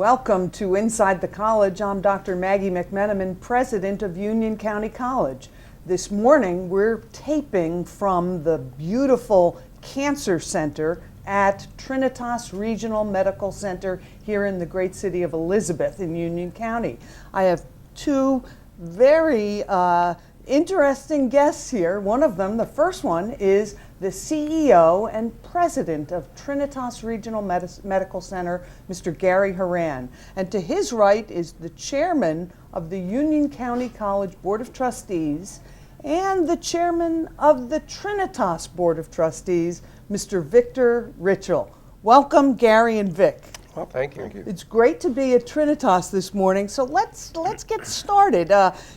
Welcome to Inside the College. I'm Dr. Maggie McMenamin, president of Union County College. This morning we're taping from the beautiful Cancer Center at Trinitas Regional Medical Center here in the great city of Elizabeth in Union County. I have two very interesting guests here. One of them, the first one, is the CEO and president of Trinitas Regional Medical Center, Mr. Gary Horan. And to his right is the chairman of the Union County College Board of Trustees and the chairman of the Trinitas Board of Trustees, Mr. Victor Ritchell. Welcome, Gary and Vic. Well, thank you. It's great to be at Trinitas this morning, so let's get started.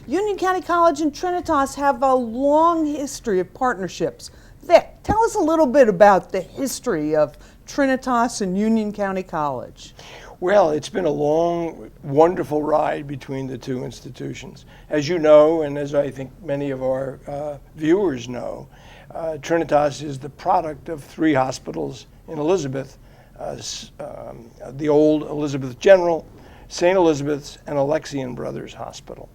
Union County College and Trinitas have a long history of partnerships. Vic, tell us a little bit about the history of Trinitas and Union County College. Well, it's been a long, wonderful ride between the two institutions. As you know, and as I think many of our viewers know, Trinitas is the product of three hospitals in Elizabeth, the old Elizabeth General, St. Elizabeth's, and Alexian Brothers Hospital.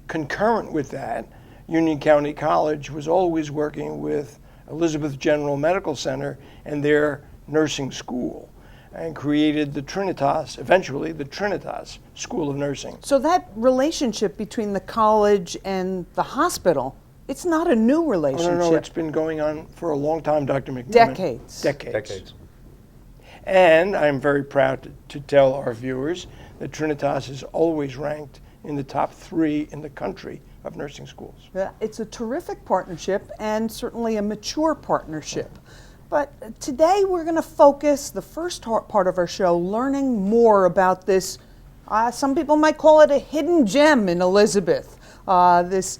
Concurrent with that, Union County College was always working with Elizabeth General Medical Center and their nursing school, and created the Trinitas, eventually the Trinitas School of Nursing. So that relationship between the college and the hospital, it's not a new relationship. No, it's been going on for a long time, Dr. McMenamin. Decades. And I'm very proud to tell our viewers that Trinitas is always ranked in the top 3 in the country of nursing schools. It's a terrific partnership and certainly a mature partnership. But today we're going to focus the first part of our show learning more about this, some people might call it a hidden gem in Elizabeth, this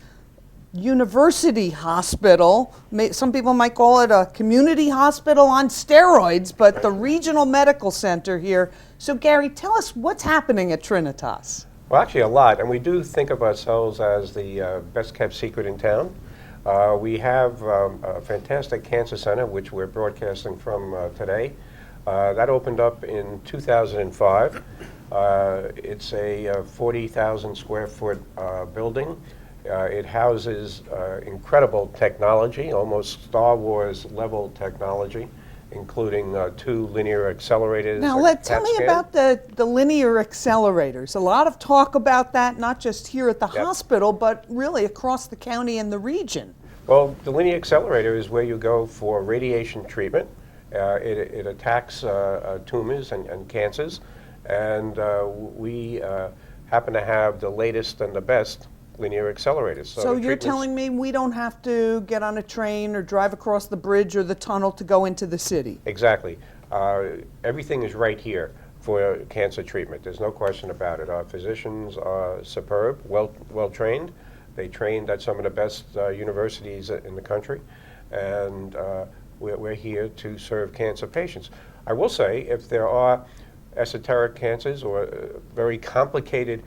university hospital. Some people might call it a community hospital on steroids, but the regional medical center here. So Gary, tell us what's happening at Trinitas. Well, actually a lot, and we do think of ourselves as the best kept secret in town. We have a fantastic cancer center, which we're broadcasting from today. That opened up in 2005. It's a 40,000 square foot building. It houses incredible technology, almost Star Wars level technology, including 2 linear accelerators. Now, tell me about the linear accelerators. A lot of talk about that, not just here at the hospital, but really across the county and the region. Well, the linear accelerator is where you go for radiation treatment. It attacks tumors and cancers, and we happen to have the latest and the best linear accelerators. So you're telling me we don't have to get on a train or drive across the bridge or the tunnel to go into the city? Exactly. Everything is right here for cancer treatment. There's no question about it. Our physicians are superb, well trained. They trained at some of the best universities in the country, and we're here to serve cancer patients. I will say, if there are esoteric cancers or very complicated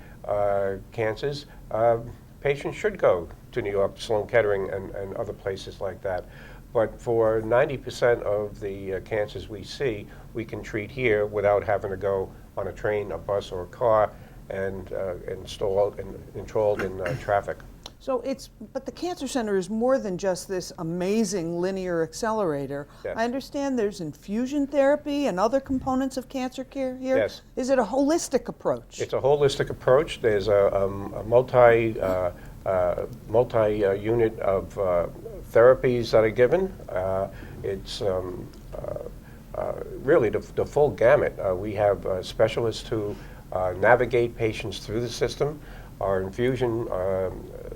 cancers, patients should go to New York, Sloan Kettering, and other places like that. But for 90% of the cancers we see, we can treat here without having to go on a train, a bus, or a car and enrolled in traffic. So but the Cancer Center is more than just this amazing linear accelerator. Yes. I understand there's infusion therapy and other components of cancer care here. Yes. Is it a holistic approach? It's a holistic approach. There's a multi-unit of therapies that are given. It's really the full gamut. We have specialists who navigate patients through the system. Our infusion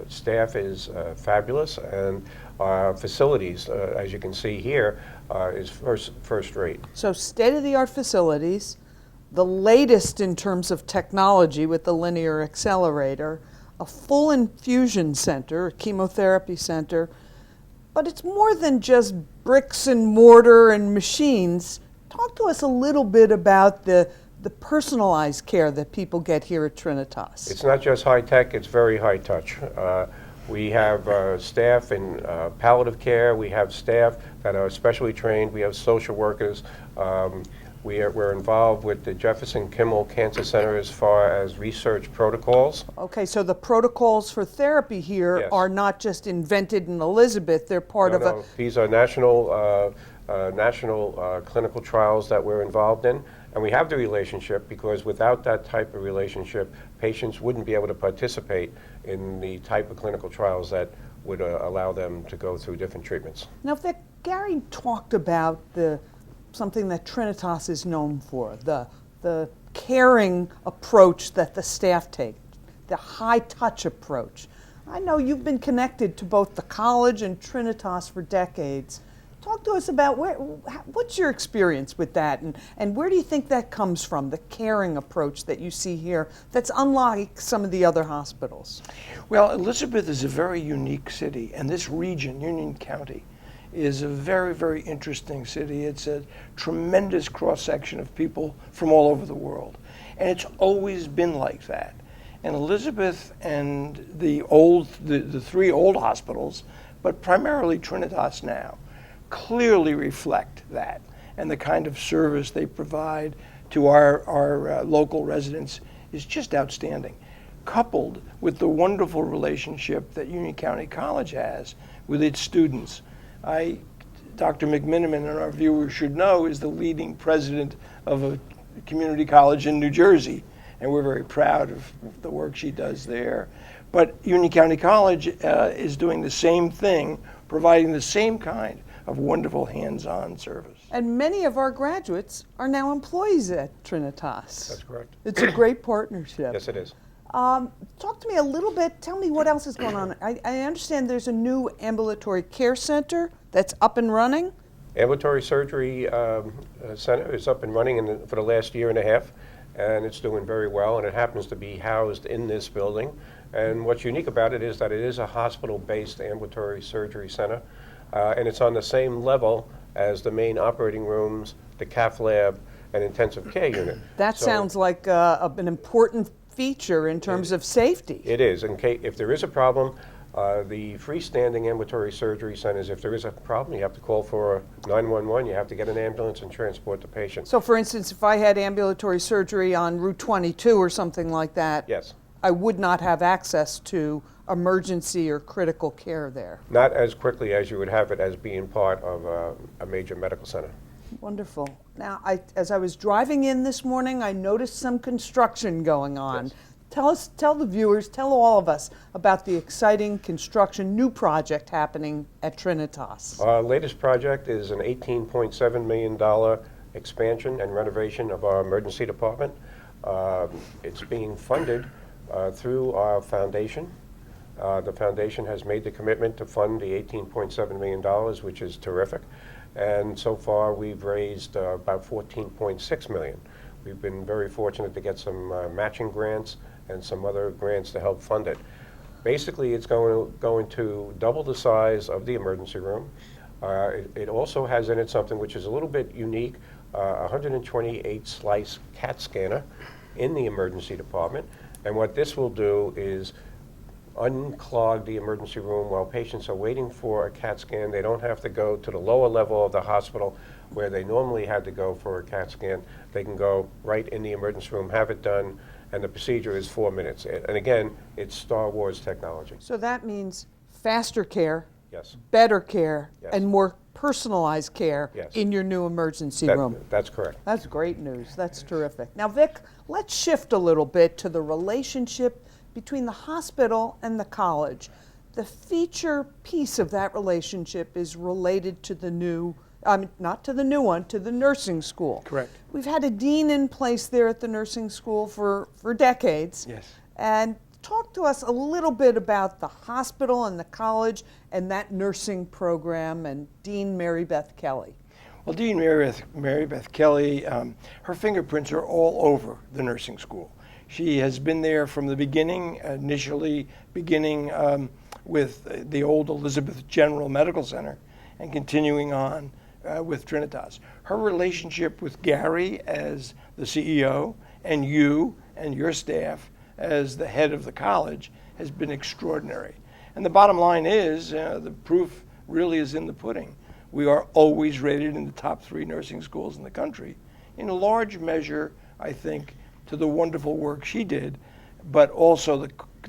staff is fabulous, and our facilities, as you can see here, is first rate. So state-of-the-art facilities, the latest in terms of technology with the linear accelerator, a full infusion center, a chemotherapy center, but it's more than just bricks and mortar and machines. Talk to us a little bit about the personalized care that people get here at Trinitas. It's not just high tech, it's very high touch. We have staff in palliative care, we have staff that are specially trained, we have social workers, We're involved with the Jefferson Kimmel Cancer Center as far as research protocols. Okay, so the protocols for therapy here Yes. are not just invented in Elizabeth, they're part of a... These are national clinical trials that we're involved in, and we have the relationship because without that type of relationship, patients wouldn't be able to participate in the type of clinical trials that would allow them to go through different treatments. Now, Vic, Gary talked about something that Trinitas is known for, the caring approach that the staff take, the high-touch approach. I know you've been connected to both the college and Trinitas for decades. Talk to us about what's your experience with that, and where do you think that comes from, the caring approach that you see here that's unlike some of the other hospitals? Well, Elizabeth is a very unique city, and this region, Union County, is a very, very interesting city. It's a tremendous cross-section of people from all over the world, and it's always been like that. And Elizabeth and the three old hospitals, but primarily Trinitas now, clearly reflect that, and the kind of service they provide to our local residents is just outstanding, coupled with the wonderful relationship that Union County College has with its students. Dr. McMenamin, and our viewers should know, is the leading president of a community college in New Jersey, and we're very proud of the work she does there. But Union County College is doing the same thing, providing the same kind of wonderful hands-on service. And many of our graduates are now employees at Trinitas. That's correct. It's a great partnership. Yes, it is. Talk to me a little bit, tell me what else is going on. I understand there's a new ambulatory care center that's up and running. Ambulatory surgery center is up and running for the last year and a half, and it's doing very well, and it happens to be housed in this building. And what's unique about it is that it is a hospital-based ambulatory surgery center, and it's on the same level as the main operating rooms, the cath lab, and intensive care unit. That sounds like an important feature in terms of safety. It is. If there is a problem, the freestanding ambulatory surgery centers, if there is a problem, you have to call for 911, you have to get an ambulance and transport the patient. So for instance, if I had ambulatory surgery on Route 22 or something like that, Yes. I would not have access to emergency or critical care there. Not as quickly as you would have it as being part of a major medical center. Wonderful. Now, as I was driving in this morning, I noticed some construction going on. Yes. Tell the viewers, tell all of us about the exciting construction, new project happening at Trinitas. Our latest project is an $18.7 million expansion and renovation of our emergency department. It's being funded through our foundation. The foundation has made the commitment to fund the $18.7 million, which is terrific. And so far, we've raised about $14.6 million. We've been very fortunate to get some matching grants and some other grants to help fund it. Basically, it's going to double the size of the emergency room. It also has in it something which is a little bit unique, 128-slice CAT scanner in the emergency department. And what this will do is unclog the emergency room while patients are waiting for a CAT scan. They don't have to go to the lower level of the hospital where they normally had to go for a CAT scan. They can go right in the emergency room, have it done, and the procedure is 4 minutes. And again, it's Star Wars technology. So that means faster care, Yes. better care, Yes. and more personalized care Yes. in your new emergency room. That's correct. That's great news. That's terrific. Now, Vic, let's shift a little bit to the relationship between the hospital and the college. The feature piece of that relationship is related to the new, not to the new one, to the nursing school. Correct. We've had a dean in place there at the nursing school for decades. Yes. And talk to us a little bit about the hospital and the college and that nursing program and Dean Mary Beth Kelly. Well, Dean Mary Beth Kelly, her fingerprints are all over the nursing school. She has been there from the beginning, initially beginning with the old Elizabeth General Medical Center and continuing on with Trinitas. Her relationship with Gary as the CEO and you and your staff as the head of the college has been extraordinary. And the bottom line is, the proof really is in the pudding. We are always rated in the top 3 nursing schools in the country. in a large measure, I think, to the wonderful work she did, but also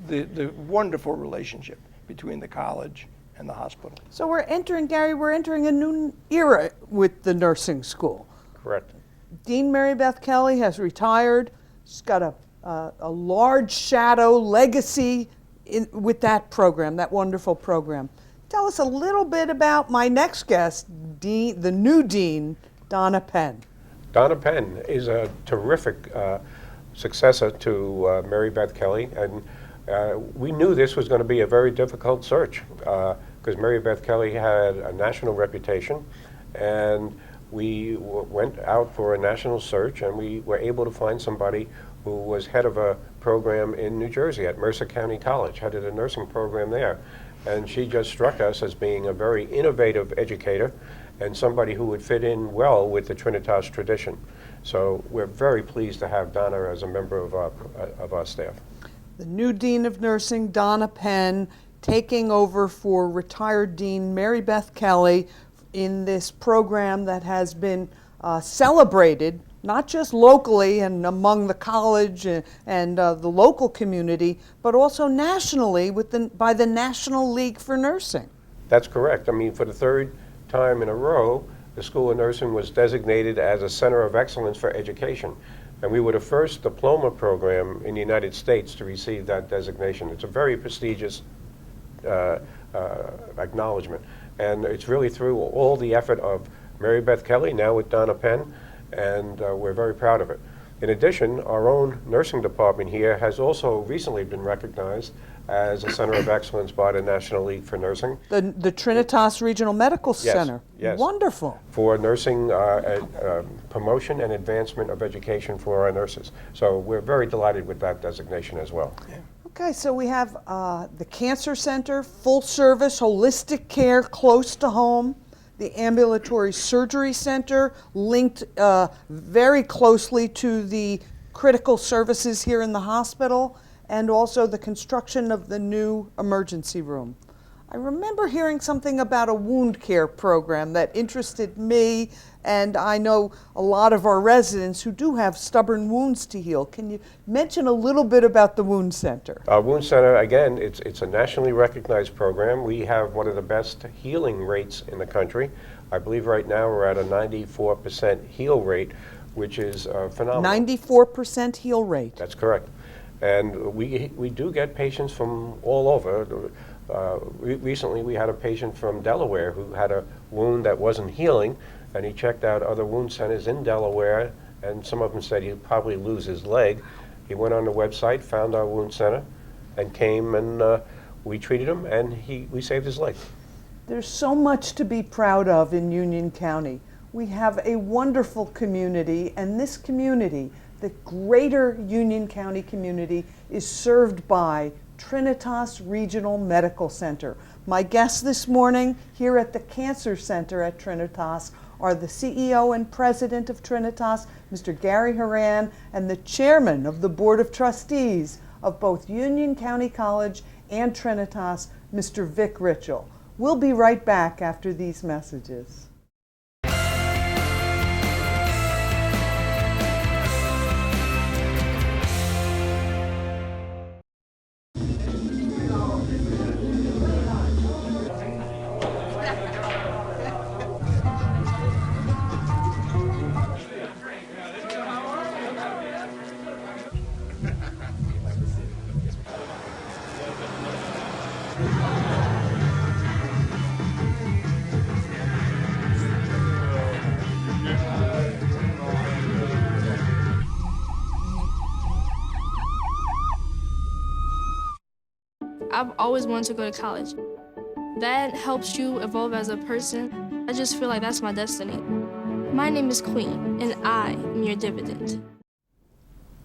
the wonderful relationship between the college and the hospital. So Gary, we're entering a new era with the nursing school. Correct. Dean Mary Beth Kelly has retired. She's got a large shadow legacy with that program, that wonderful program. Tell us a little bit about my next guest, the new dean, Donna Penn. Donna Penn is a terrific successor to Mary Beth Kelly, and we knew this was going to be a very difficult search because Mary Beth Kelly had a national reputation, and we went out for a national search, and we were able to find somebody who was head of a program in New Jersey at Mercer County College, headed a nursing program there. And she just struck us as being a very innovative educator and somebody who would fit in well with the Trinitas tradition. So we're very pleased to have Donna as a member of our staff. The new Dean of Nursing, Donna Penn, taking over for retired Dean Mary Beth Kelly in this program that has been celebrated not just locally and among the college and the local community, but also nationally by the National League for Nursing. That's correct. I mean, for the third time in a row, the School of Nursing was designated as a Center of Excellence for Education. And we were the first diploma program in the United States to receive that designation. It's a very prestigious acknowledgement. And it's really through all the effort of Mary Beth Kelly, now with Donna Penn, and we're very proud of it. In addition, our own nursing department here has also recently been recognized as a Center of Excellence by the National League for Nursing. The Trinitas Regional Medical Center. Yes. Wonderful. For nursing promotion and advancement of education for our nurses. So we're very delighted with that designation as well. Yeah. Okay, so we have the Cancer Center, full service, holistic care close to home. The Ambulatory Surgery Center, linked very closely to the critical services here in the hospital, and also the construction of the new emergency room. I remember hearing something about a wound care program that interested me, and I know a lot of our residents who do have stubborn wounds to heal. Can you mention a little bit about the Wound Center? Wound Center, again, it's a nationally recognized program. We have one of the best healing rates in the country. I believe right now we're at a 94% heal rate, which is phenomenal. 94% heal rate. That's correct. And we do get patients from all over. Recently we had a patient from Delaware who had a wound that wasn't healing, and he checked out other wound centers in Delaware, and some of them said he'd probably lose his leg. He went on the website, found our wound center, and came, and we treated him, and we saved his leg. There's so much to be proud of in Union County. We have a wonderful community, and this community, the greater Union County community, is served by Trinitas Regional Medical Center. My guests this morning here at the Cancer Center at Trinitas are the CEO and President of Trinitas, Mr. Gary Horan, and the Chairman of the Board of Trustees of both Union County College and Trinitas, Mr. Vic Ritchell. We'll be right back after these messages. I've always wanted to go to college. That helps you evolve as a person. I just feel like that's my destiny. My name is Queen, and I am your dividend.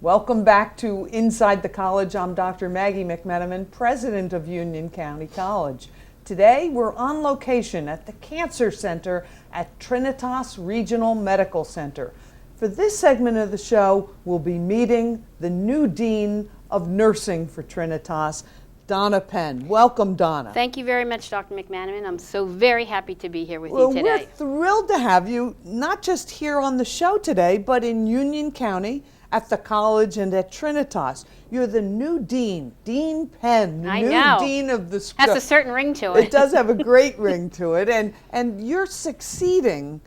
Welcome back to Inside the College. I'm Dr. Maggie McMenamin, President of Union County College. Today, we're on location at the Cancer Center at Trinitas Regional Medical Center. For this segment of the show, we'll be meeting the new Dean of Nursing for Trinitas, Donna Penn. Welcome, Donna. Thank you very much, Dr. McManaman. I'm so very happy to be here with Well, you we're today. thrilled to have you, not just here on the show today, but in Union County at the college and at Trinitas. You're the new dean, Dean Penn, the I new know. dean of the school. Has a certain ring to it. It does have a great ring to it, and you're succeeding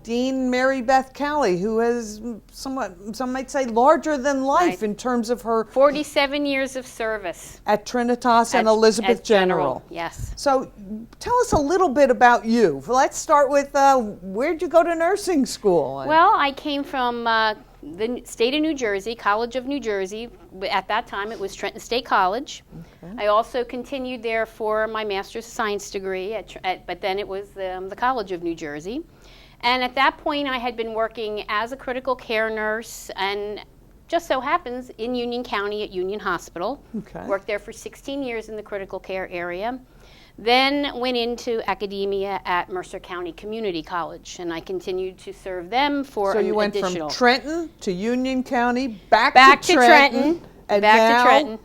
Dean Mary Beth Calley, who is somewhat, some might say, larger than life Right. in terms of her 47 years of service. at Trinitas and at- Elizabeth at General. Yes. So tell us a little bit about you. Let's start with where'd you go to nursing school? Well, I came from the state of New Jersey, College of New Jersey. At that time, it was Trenton State College. Okay. I also continued there for my Master's of Science degree, but then it was the College of New Jersey. And at that point, I had been working as a critical care nurse, and just so happens in Union County at Union Hospital. Okay. Worked there for 16 years in the critical care area. Then went into academia at Mercer County Community College, and I continued to serve them for So an you went additional. from Trenton to Union County, back Back to to Trenton, Trenton, and back now, to Trenton.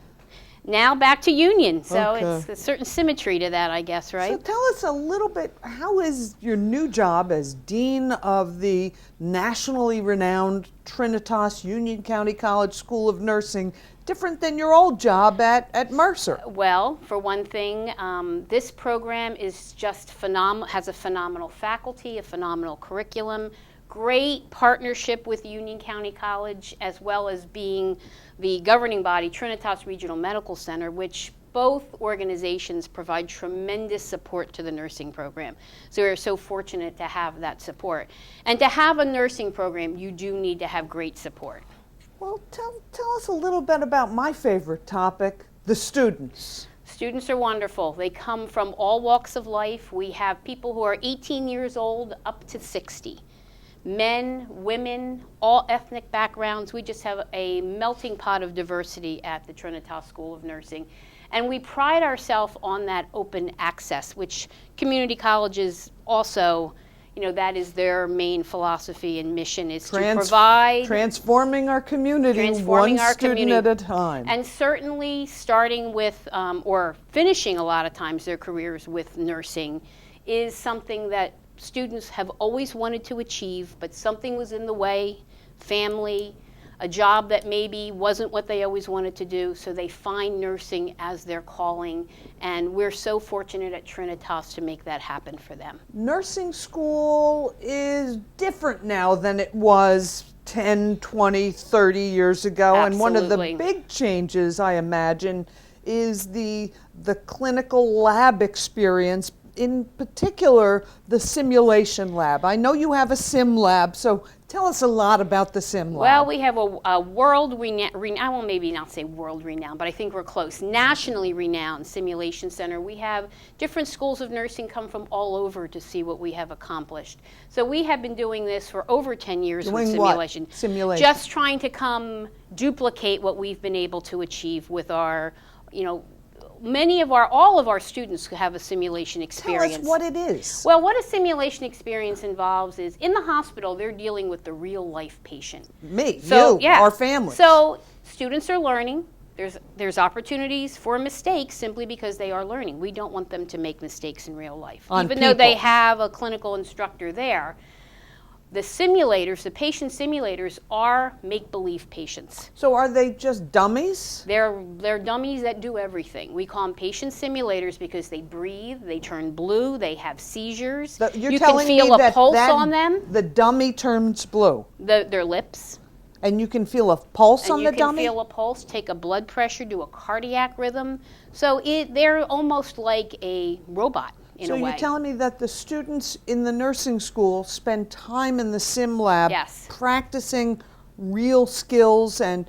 Now back to Union. So Okay. it's a certain symmetry to that, I guess, right? So tell us a little bit, how is your new job as Dean of the nationally renowned Trinitas Union County College School of Nursing different than your old job at Mercer? Well, for one thing, this program is just phenomenal, has a phenomenal faculty, a phenomenal curriculum, great partnership with Union County College, as well as being the governing body, Trinitas Regional Medical Center, which both organizations provide tremendous support to the nursing program. So we're so fortunate to have that support. And to have a nursing program, you do need to have great support. Well, tell us a little bit about my favorite topic, the students. Students are wonderful. They come from all walks of life. We have people who are 18 years old up to 60. Men, women, all ethnic backgrounds. We just have a melting pot of diversity at the Trinitas School of Nursing. And we pride ourselves on that open access, which community colleges also, that is their main philosophy and mission, is to provide transforming our community transforming one our student community. at a time. And certainly starting with, or finishing a lot of times their careers with nursing is something that students have always wanted to achieve, but something was in the way, family, a job that maybe wasn't what they always wanted to do, so they find nursing as their calling, and we're so fortunate at Trinitas to make that happen for them. Nursing school is different now than it was 10, 20, 30 years ago. And one of the Absolutely. big changes, I imagine, is the clinical lab experience, in particular the simulation lab. I know you have a sim lab, so tell us a lot about the sim lab. Well, we have a world-renowned, I will maybe not say world-renowned, but I think we're close, nationally renowned simulation center. We have different schools of nursing come from all over to see what we have accomplished. So we have been doing this for over 10 years with Doing what? simulation. Simulation. Just trying to come duplicate what we've been able to achieve with our, all of our students who have a simulation tell experience. us what it is. Well, what a simulation experience involves is in the hospital, they're dealing with the real life patient. Me, So, you, our family. So students are learning. There's opportunities for mistakes simply because they are learning. We don't want them to make mistakes in real life. On Even though they people. have a clinical instructor there, the simulators, the patient simulators are make-believe patients. So are they just dummies? They're dummies that do everything. We call them patient simulators because they breathe, they turn blue, they have seizures. You're you telling can feel me a that pulse on them, the dummy turns blue, their lips. and you can feel a pulse And on you the can dummy? feel a pulse, take a blood pressure, do a cardiac rhythm. So they're almost like a robot in So a way. you're telling me that the students in the nursing school spend time in the sim lab Yes. practicing real skills and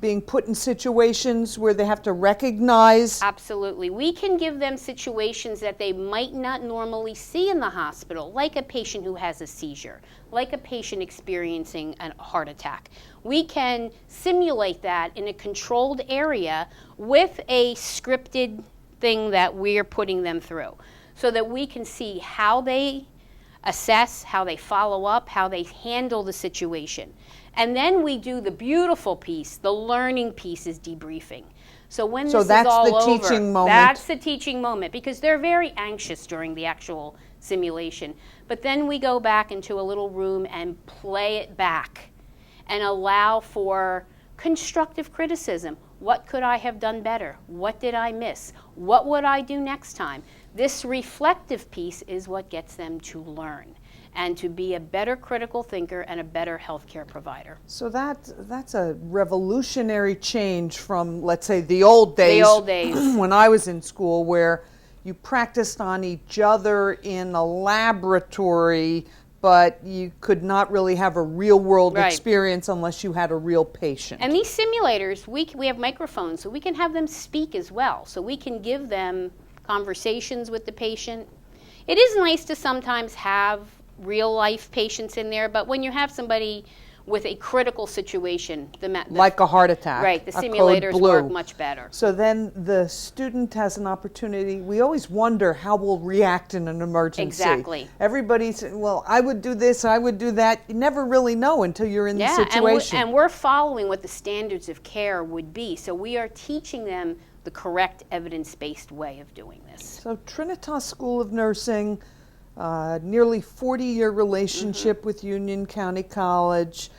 being put in situations where they have to recognize. Absolutely. We can give them situations that they might not normally see in the hospital, like a patient who has a seizure, like a patient experiencing a heart attack. We can simulate that in a controlled area with a scripted thing that we're putting them through so that we can see how they assess, how they follow up, how they handle the situation. And then we do the beautiful piece, the learning piece is debriefing. So when this is all over, that's the teaching moment. That's the teaching moment, because they're very anxious during the actual simulation. But then we go back into a little room and play it back and allow for constructive criticism. What could I have done better? What did I miss? What would I do next time? This reflective piece is what gets them to learn and to be a better critical thinker and a better healthcare provider. So that's a revolutionary change from, let's say, the old days. The old days. When I was in school, where you practiced on each other in a laboratory, but you could not really have a real-world Right. experience unless you had a real patient. And these simulators, we have microphones, so we can have them speak as well. So we can give them conversations with the patient. It is nice to sometimes have real-life patients in there, but when you have somebody with a critical situation, like a heart attack. Right, the a code simulators blue. work much better. So then the student has an opportunity. We always wonder how we'll react in an emergency. Exactly. Everybody's, well, I would do this, I would do that. You never really know until you're in the situation. And we're following what the standards of care would be. So we are teaching them the correct evidence-based way of doing this. So Trinitas School of Nursing, nearly 40-year relationship with Union County College.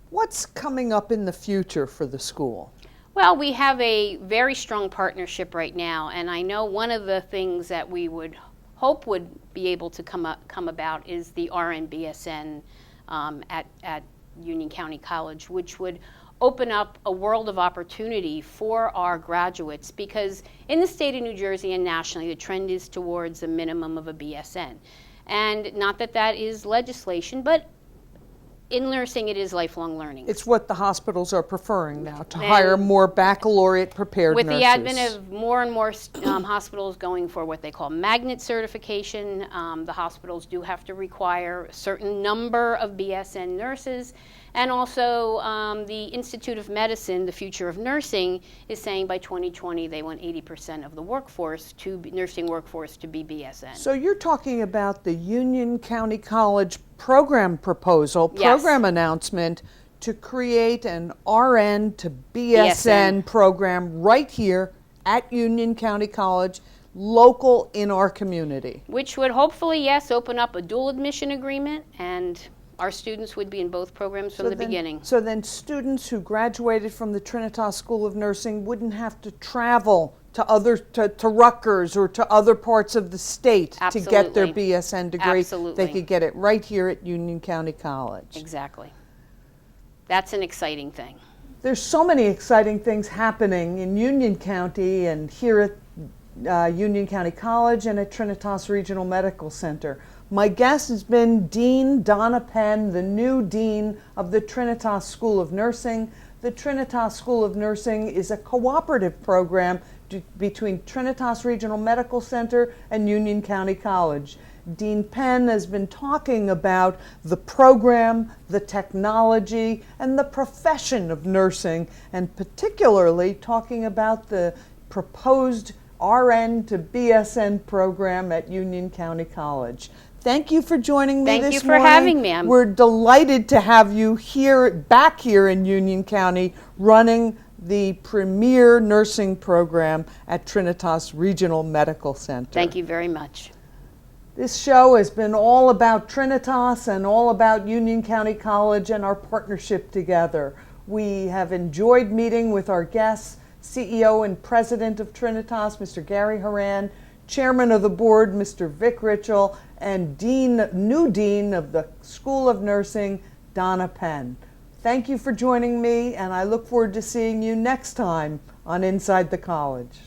What's coming up in the future for the school? Well, we have a very strong partnership right now, and I know one of the things that we would hope would be able to come about is the RN-BSN at Union County College, which would open up a world of opportunity for our graduates, because in the state of New Jersey and nationally, the trend is towards a minimum of a BSN. And not that that is legislation, but in nursing, it is lifelong learning. It's what the hospitals are preferring now, to hire more baccalaureate prepared with nurses. the advent of more and more hospitals going for what they call magnet certification, the hospitals do have to require a certain number of BSN nurses. And also the Institute of Medicine, the Future of Nursing, is saying by 2020 they want 80% of the workforce, nursing workforce, to be BSN. So you're talking about the Union County College program proposal, Yes. program announcement to create an RN to BSN program right here at Union County College, local in our community. Which would hopefully, yes, open up a dual admission agreement, and our students would be in both programs from the beginning. So then students who graduated from the Trinitas School of Nursing wouldn't have to travel to Rutgers or to other parts of the state to get their BSN degree. Absolutely. They could get it right here at Union County College. Exactly. That's an exciting thing. There's so many exciting things happening in Union County and here at Union County College and at Trinitas Regional Medical Center. My guest has been Dean Donna Penn, the new Dean of the Trinitas School of Nursing. The Trinitas School of Nursing is a cooperative program between Trinitas Regional Medical Center and Union County College. Dean Penn has been talking about the program, the technology, and the profession of nursing, and particularly talking about the proposed RN to BSN program at Union County College. Thank you for joining me this morning. Thank you for having me. We're delighted to have you back here in Union County, running the premier nursing program at Trinitas Regional Medical Center. Thank you very much. This show has been all about Trinitas and all about Union County College and our partnership together. We have enjoyed meeting with our guests, CEO and President of Trinitas, Mr. Gary Horan, Chairman of the Board, Mr. Vic Ritchell, and new Dean of the School of Nursing, Donna Penn. Thank you for joining me, and I look forward to seeing you next time on Inside the College.